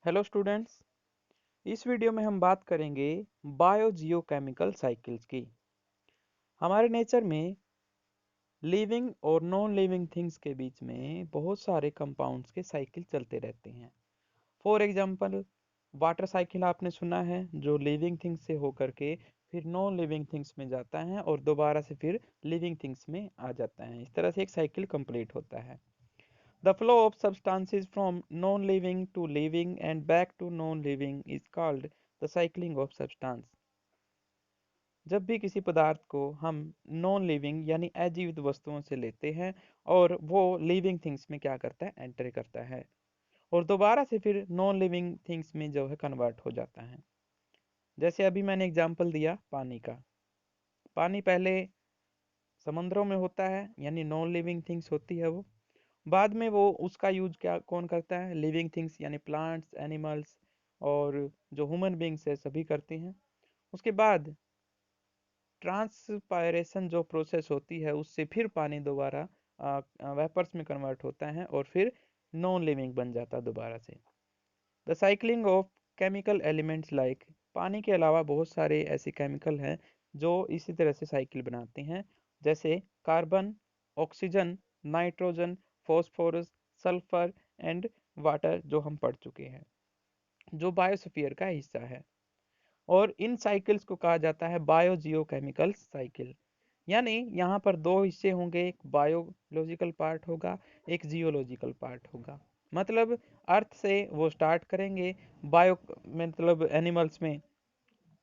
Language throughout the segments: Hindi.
Hello students. इस वीडियो में हम बात करेंगे बायोजियोकेमिकल साइकिल्स की। हमारे नेचर में लिविंग और नॉन लिविंग थिंग्स के बीच में बहुत सारे कंपाउंड्स के साइकिल चलते रहते हैं। फॉर एग्जांपल, वाटर साइकिल आपने सुना है, जो लिविंग थिंग्स से होकर के फिर नॉन लिविंग थिंग्स में जाता है और दोबारा से फिर लिविंग थिंग्स में आ जाता है। इस तरह से एक साइकिल कंप्लीट होता है। The flow of substances from non-living to living and back to non-living is called the cycling of substance। जब भी किसी पदार्थ को हम नॉन लिविंग यानी अजीवित वस्तुओं से लेते हैं और वो लिविंग थिंग्स में क्या करता है, एंटर करता है और दोबारा से फिर नॉन लिविंग थिंग्स में जो है कन्वर्ट हो जाता है। जैसे अभी मैंने एग्जांपल दिया पानी का। पानी पहले समंदरों में होता है, यानी नॉन लिविंग थिंग्स होती है वो। बाद में वो उसका यूज क्या कौन करता है, लिविंग थिंग्स यानी प्लांट्स, एनिमल्स और जो ह्यूमन बींग्स है सभी करते हैं। उसके बाद ट्रांसपायरेशन जो प्रोसेस होती है उससे फिर पानी दोबारा वेपर्स में कन्वर्ट होता है और फिर नॉन लिविंग बन जाता है दोबारा से। The cycling of chemical elements like, पानी के अलावा बहुत सारे ऐसे केमिकल हैं जो इसी तरह से साइकिल बनाते हैं, जैसे carbon, oxygen, nitrogen, phosphorus, sulphur and water, जो हम पढ़ चुके हैं, जो बायोस्फीयर का हिस्सा है। और इन साइकिल्स को कहा जाता है बायोजियोकेमिकल साइकिल। यानी यहाँ पर दो हिस्से होंगे, एक बायोलॉजिकल पार्ट होगा, एक जियोलॉजिकल पार्ट होगा। मतलब अर्थ से वो स्टार्ट करेंगे, बायो मतलब एनिमल्स में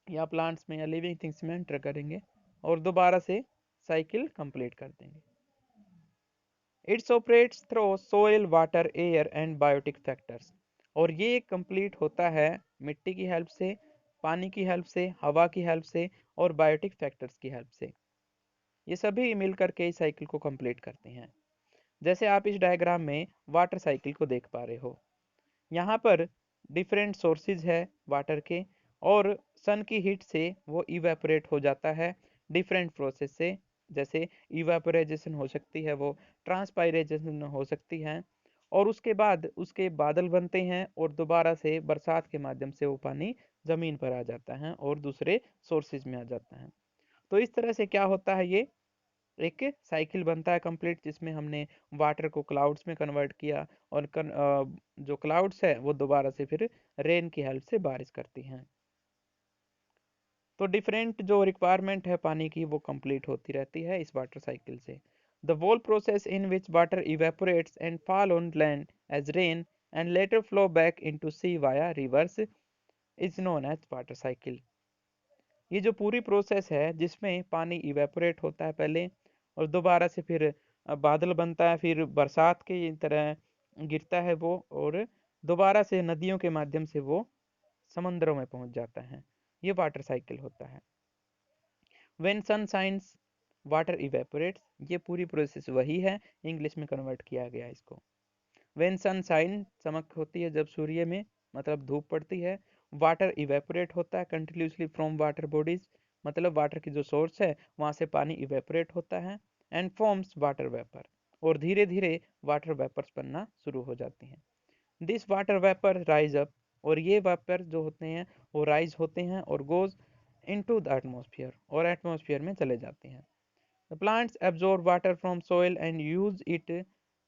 या प्लांट्स में या लिविंग थिंग्स में एंटर करेंगे और दोबारा से साइकिल कंप्लीट कर देंगे। It's operates through soil, water, air and biotic factors. और ये कंप्लीट होता है मिट्टी की हेल्प से, पानी की हेल्प से, हवा की हेल्प से और बायोटिक फैक्टर्स की हेल्प से। ये सभी मिलकर के इस साइकिल को कंप्लीट करते हैं। जैसे आप इस डायग्राम में वाटर साइकिल को देख पा रहे हो। यहाँ पर डिफरेंट सोर्सेज है वाटर के, और सन की हीट से वो इवेपोरेट हो जाता है डिफरेंट प्रोसेस से। जैसे इवेपोराइजेशन हो सकती है, वो ट्रांसपायरेशन हो सकती है, और उसके बाद उसके बादल बनते हैं और दोबारा से बरसात के माध्यम से वो पानी जमीन पर आ जाता है और दूसरे सोर्सेज में आ जाता है। तो इस तरह से क्या होता है, ये एक साइकिल बनता है कंप्लीट, जिसमें हमने वाटर को क्लाउड्स में कन्वर्ट किया और जो क्लाउड्स है वो दोबारा से फिर रेन की हेल्प से बारिश करती हैं। तो डिफरेंट जो रिक्वायरमेंट है पानी की वो कंप्लीट होती रहती है इस वाटर साइकिल से। The whole process in which water evaporates and fall on land as rain and later flow back into sea via rivers is known as water cycle. ये जो पूरी प्रोसेस है जिसमें पानी इवेपोरेट होता है पहले और दोबारा से फिर बादल बनता है, फिर बरसात की तरह गिरता है वो, और दोबारा से नदियों के माध्यम से वो समंदरों में पहुंच जाता है। ये वाटर साइकिल होता है। When sun shines water evaporates, ये पूरी प्रोसेस वही है, इंग्लिश में कन्वर्ट किया गया इसको। व्हेन सन शाइन, चमक होती है जब सूर्य में, मतलब धूप पड़ती है। वाटर इवेपोरेट होता है कंटिन्यूसली फ्रॉम वाटर बॉडीज, मतलब वाटर की जो सोर्स है वहां से पानी इवेपोरेट होता है एंड फॉर्म्स वाटर वेपर, और धीरे धीरे वाटर वेपर्स बनना शुरू हो जाती हैं। This water vapour rise up, और ये वेपर जो होते हैं वो राइज होते हैं और गोज इनटू द एटमॉस्फेयर, और एटमॉस्फेयर में चले जाते हैं। The plants absorb water from soil and use it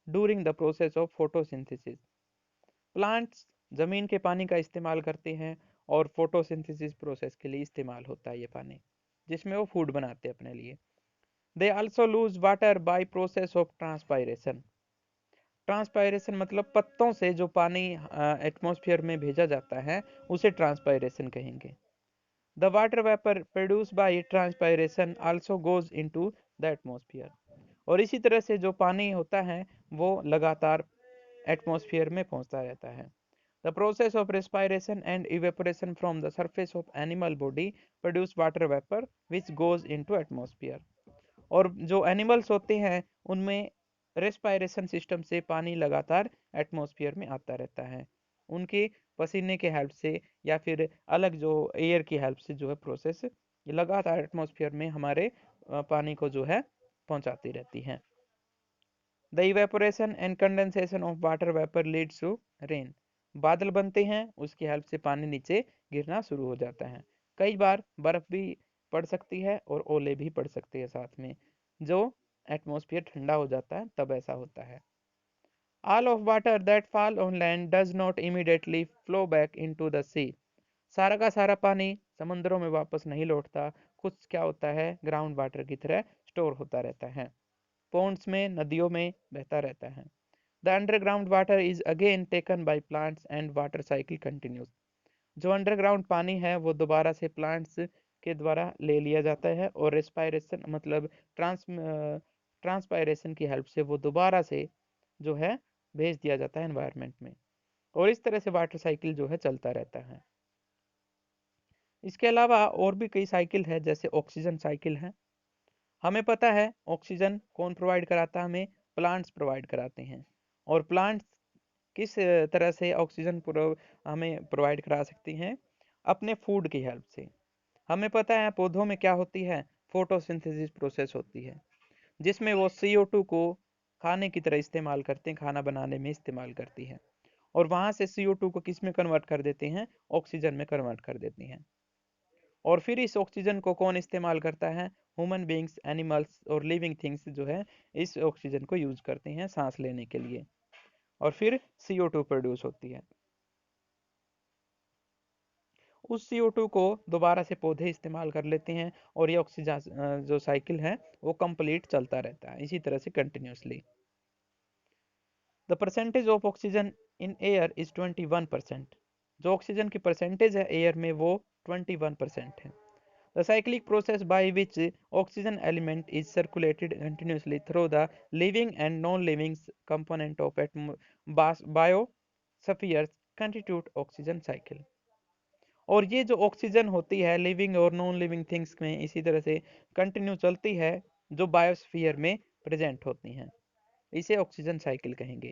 during the process of photosynthesis। Plants जमीन के पानी का इस्तेमाल करते हैं और फोटोसिंथेसिस प्रोसेस के लिए इस्तेमाल होता है ये पानी, जिसमें वो फूड बनाते हैं अपने लिए। They also loose water by process of transpiration. Transpiration मतलब पत्तों से जो पानी एटमॉस्फेयर में भेजा जाता है उसे ट्रांसपायरेशन कहेंगे। The water vapour produce by transpiration also goes into the atmosphere. और इसी तरह से जो पानी होता है वो लगातार एटमॉस्फेयर में पहुंचता रहता है। The process of respiration and evaporation from the surface of animal body produce water vapour which goes into atmosphere. और जो एनिमल्स होते हैं उनमें रेस्पिरेशन सिस्टम से पानी लगातार एटमॉस्फेयर में आता रहता है, उनके पसीने के हेल्प से या फिर अलग जो एयर की हेल्प से जो है प्रोसेस लगातार एटमॉस्फेयर में हमारे पानी को जो है पहुंचाती रहती है। The evaporation and condensation of water vapour leads to rain. बादल बनते हैं, उसकी हेल्प से पानी नीचे गिरना शुरू हो जाता है। कई बार बर्फ भी पड़ सकती है और ओले भी पड़ सकते हैं साथ में, जो एटमॉस्फेयर ठंडा हो जाता है तब ऐसा होता है। All of water that fall on land does not immediately flow back into the sea. सारा का सारा पानी समुद्रों में वापस नहीं लौटता, कुछ क्या होता है ग्राउंड वाटर की तरह स्टोर होता रहता है, पॉन्ड्स में, नदियों में बहता रहता है। The underground water is again taken by plants and water cycle continues. जो अंडरग्राउंड पानी है वो दोबारा से प्लांट्स के द्वारा ले लिया जाता है और रेस्पायरेशन मतलब ट्रांसपायरेशन की हेल्प से वो दोबारा से जो है भेज दिया जाता है एनवायरनमेंट में, और इस तरह से वाटर साइकिल जो है चलता रहता है। इसके अलावा और भी कई साइकिल है, जैसे ऑक्सीजन साइकिल है। हमें पता है ऑक्सीजन कौन प्रोवाइड कराता है, हमें प्लांट्स प्रोवाइड कराते हैं। और प्लांट्स किस तरह से ऑक्सीजन हमें प्रोवाइड करा सकती हैं, अपने फूड की हेल्प से। हमें पता है पौधों में क्या होती है, फोटोसिंथेसिस प्रोसेस होती है, जिसमें वो CO2 को खाने की तरह इस्तेमाल करते हैं, खाना बनाने में इस्तेमाल करती है, और वहां से CO2 को किस में कन्वर्ट कर देते हैं, ऑक्सीजन में कन्वर्ट कर देती हैं। और फिर इस ऑक्सीजन को कौन इस्तेमाल करता है, ह्यूमन बींग्स, एनिमल्स और लिविंग थिंग्स जो है इस ऑक्सीजन को यूज करते हैं सांस लेने के लिए, और फिर CO2 प्रोड्यूस होती है। उस CO2 को दोबारा से पौधे इस्तेमाल कर लेते हैं, और ये ऑक्सीजन जो साइकिल है वो कंप्लीट चलता रहता है इसी तरह से continuously. The percentage of oxygen in air is 21%। जो ऑक्सीजन की परसेंटेज है एयर में वो 21% है। The cyclic process by which oxygen element is circulated continuously through the living and non-living component of biospheres constitute oxygen cycle। और ये जो ऑक्सीजन होती है लिविंग और नॉन लिविंग थिंग्स में इसी तरह से कंटिन्यू चलती है, जो बायोस्फीयर में प्रेजेंट होती हैं, इसे ऑक्सीजन साइकिल कहेंगे।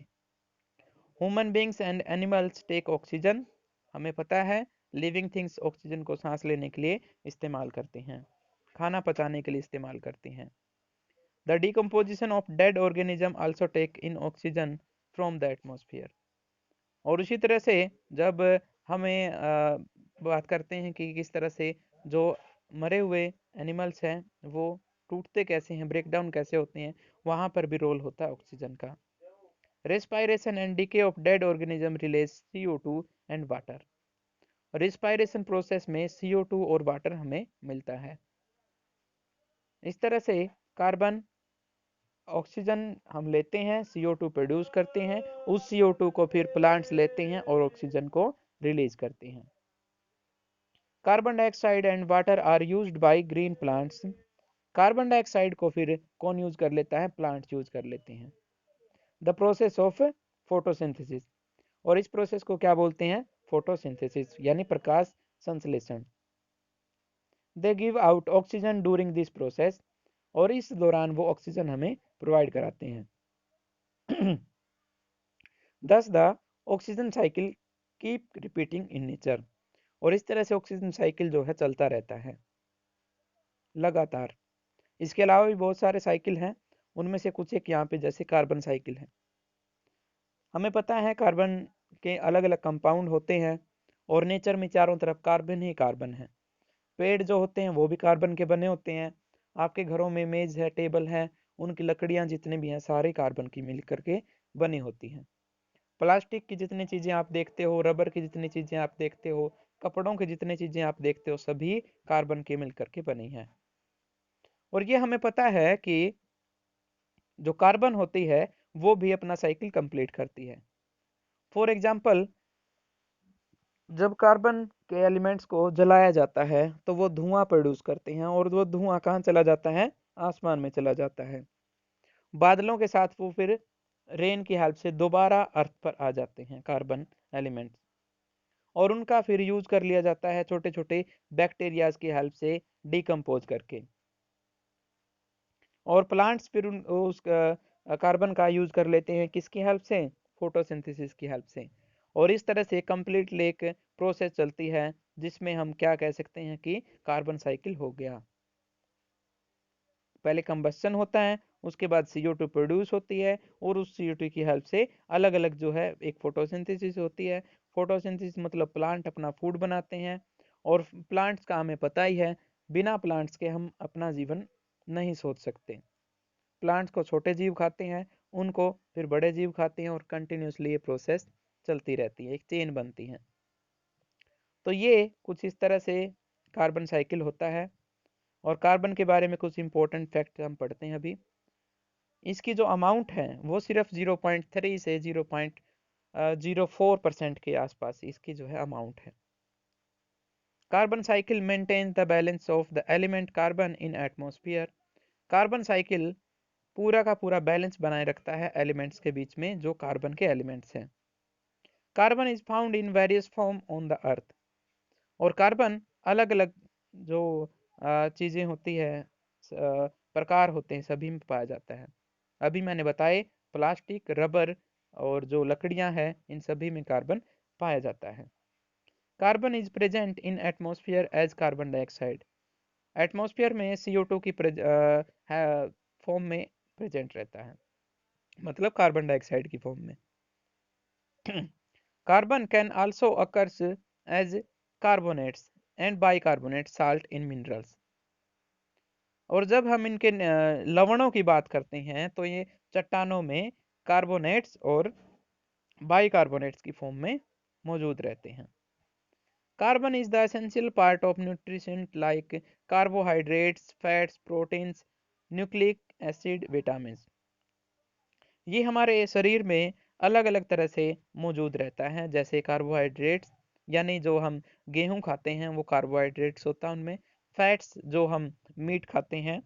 Human beings and animals take oxygen. हमें पता है लिविंग थिंग्स ऑक्सीजन को सांस लेने के लिए इस्तेमाल करते हैं, खाना पचाने के लिए इस्तेमाल करते हैं। The decomposition of dead organism also take in oxygen from the atmosphere. और उसी तरह से जब हमें बात करते हैं कि किस तरह से जो मरे हुए एनिमल्स हैं वो टूटते कैसे हैं, ब्रेक डाउन कैसे होते हैं, वहाँ पर भी रोल होता है ऑक्सीजन का। Respiration and decay of dead organism release CO2 and water. Respiration process में CO2 और वाटर हमें मिलता है। इस तरह से कार्बन ऑक्सीजन हम लेते हैं, CO2 प्रोड्यूस करते हैं, उस CO2 को फिर प्लांट्स लेते हैं और ऑक्सीजन को रिलीज करते हैं। Carbon dioxide and water are used by green plants. Carbon dioxide को फिर कौन यूज कर लेता है, प्लांट्स यूज कर लेते हैं। The process of photosynthesis. और इस प्रोसेस को क्या बोलते हैं, फोटोसिंथेसिस यानी प्रकाश संश्लेषण। They give out oxygen during this process. और इस दौरान वो ऑक्सीजन हमें प्रोवाइड कराते हैं। दस the oxygen cycle keep repeating in nature. और इस तरह से ऑक्सीजन साइकिल जो है चलता रहता है लगातार। इसके अलावा भी बहुत सारे साइकिल हैं, उनमें से कुछ एक यहाँ पे जैसे कार्बन साइकिल है। हमें पता है कार्बन के अलग अलग कंपाउंड होते हैं, और नेचर में चारों तरफ कार्बन ही कार्बन है। पेड़ जो होते हैं वो भी कार्बन के बने होते हैं, आपके घरों में मेज है, टेबल है, उनकी लकड़ियां जितने भी हैं सारे कार्बन की मिल करके बनी होती हैं। प्लास्टिक की जितनी चीजें आप देखते हो, रबर की जितनी चीजें आप देखते हो, कपड़ों की जितनी चीजें आप देखते हो, सभी कार्बन के मिल करके बनी हैं। और ये हमें पता है कि जो कार्बन होती है वो भी अपना साइकिल कंप्लीट करती है। फॉर एग्जाम्पल, जब कार्बन के एलिमेंट्स को जलाया जाता है तो वो धुआं प्रोड्यूस करते हैं, और वो धुआं कहाँ चला जाता है, आसमान में चला जाता है। बादलों के साथ वो फिर रेन की हेल्प से दोबारा अर्थ पर आ जाते हैं कार्बन एलिमेंट्स, और उनका फिर यूज कर लिया जाता है छोटे छोटे बैक्टीरियाज की हेल्प से डिकम्पोज करके। और प्लांट्स फिर उस कार्बन का यूज कर लेते हैं किसकी हेल्प से, फोटोसिंथेसिस की हेल्प से। और इस तरह से कंप्लीटली एक प्रोसेस चलती है जिसमें हम क्या कह सकते हैं कि कार्बन साइकिल हो गया। पहले कंबस्शन होता है, उसके बाद CO2 प्रोड्यूस होती है और उस CO2 की हेल्प से अलग अलग जो है एक फोटोसिंथेसिस होती है। फोटोसिंथेसिस मतलब प्लांट अपना फूड बनाते हैं, और प्लांट्स का हमें पता ही है, बिना प्लांट्स के हम अपना जीवन नहीं सोच सकते। प्लांट्स को छोटे जीव खाते हैं, उनको फिर बड़े जीव खाते हैं, और कंटिन्यूसली ये प्रोसेस चलती रहती है, एक चेन बनती है। तो ये कुछ इस तरह से कार्बन साइकिल होता है। और कार्बन के बारे में कुछ इंपॉर्टेंट फैक्ट हम पढ़ते हैं अभी। इसकी जो अमाउंट है वो सिर्फ 0.3 से 0.04% के आसपास इसकी जो है अमाउंट है। Carbon cycle maintain the balance of the element carbon in atmosphere. Carbon cycle पूरा का पूरा बैलेंस बनाए रखता है एलिमेंट्स के बीच में, जो कार्बन के एलिमेंट्स हैं। Carbon is found in various form on the earth. और कार्बन अलग अलग जो चीज़ें होती है, प्रकार होते हैं, सभी में पाया जाता है। अभी मैंने बताए प्लास्टिक, रबर और जो लकड़ियां हैं, इन सभी में कार्बन पाया जाता है। Carbon is present in atmosphere as carbon dioxide. Atmosphere में CO2 की फॉर्म में प्रेजेंट रहता है, मतलब कार्बन डाइऑक्साइड की फॉर्म में। Carbon can also occurs as carbonates and bicarbonate salt in minerals. और जब हम इनके लवणों की बात करते हैं तो ये चट्टानों में कार्बोनेट्स और बाइकार्बोनेट्स की फॉर्म में मौजूद रहते हैं। Carbon is the essential part of nutrition like carbohydrates, fats, proteins, nucleic acid, vitamin. ये हमारे शरीर में अलग अलग तरह से मौजूद रहता है, जैसे कार्बोहाइड्रेट्स यानी जो हम गेहूं खाते हैं वो कार्बोहाइड्रेट्स होता है उनमें। फैट्स जो हम मीट खाते हैं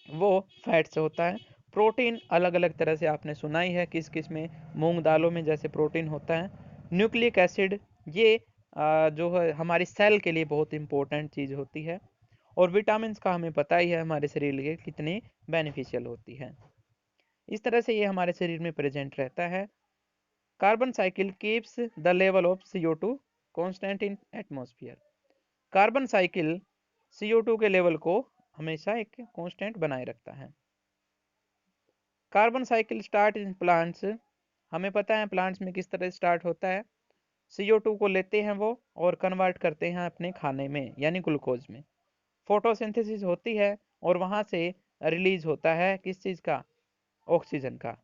वो फैट्स होता है। प्रोटीन अलग अलग तरह से आपने सुना ही है किस किस में, मूंग दालों में जैसे प्रोटीन होता है। न्यूक्लिक एसिड ये जो है हमारी सेल के लिए बहुत इंपॉर्टेंट चीज़ होती है। और विटामिन का हमें पता ही है हमारे शरीर के लिए कितनी बेनिफिशियल होती है। इस तरह से ये हमारे शरीर में प्रेजेंट रहता है। Carbon cycle keeps the level of CO2 constant in atmosphere. Carbon cycle CO2 के लेवल को हमेशा एक कांस्टेंट बनाए रखता है। Carbon cycle start in plants. हमें पता है प्लांट्स में किस तरह स्टार्ट होता है। CO2 को लेते हैं वो और कन्वर्ट करते हैं अपने खाने में यानी ग्लूकोज में। फोटोसिंथेसिस होती है और वहां से रिलीज होता है किस चीज का, ऑक्सीजन का।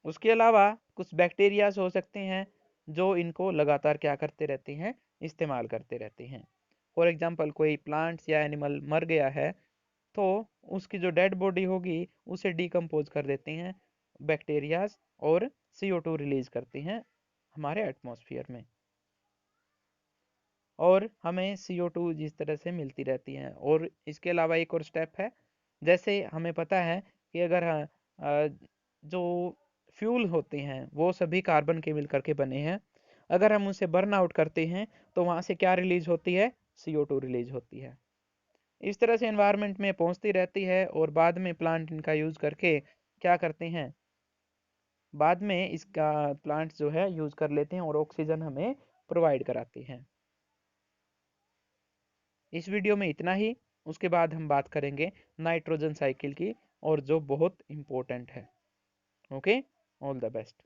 उसके अलावा कुछ बैक्टीरियाज हो सकते हैं जो इनको लगातार क्या करते रहते हैं, इस्तेमाल करते रहते हैं। फॉर एग्जाम्पल कोई प्लांट्स या एनिमल मर गया है तो उसकी जो डेड बॉडी होगी उसे डिकम्पोज कर देते हैं बैक्टीरियाज, और CO2 रिलीज करते हैं हमारे एटमॉस्फेयर में। और हमें CO2 जिस तरह से मिलती रहती है। और इसके अलावा एक और स्टेप है, जैसे हमें पता है कि अगर जो फ्यूल होते हैं वो सभी कार्बन के मिल करके बने हैं, अगर हम उसे बर्न आउट करते हैं तो वहाँ से क्या रिलीज होती है, CO2 रिलीज होती है। इस तरह से एनवायरनमेंट में पहुंचती रहती है और बाद में प्लांट इनका यूज करके क्या करते हैं, बाद में इसका प्लांट जो है यूज कर लेते हैं और ऑक्सीजन हमें प्रोवाइड कराते हैं। इस वीडियो में इतना ही। उसके बाद हम बात करेंगे नाइट्रोजन साइकिल की, और जो बहुत इंपॉर्टेंट है। Okay, all the best.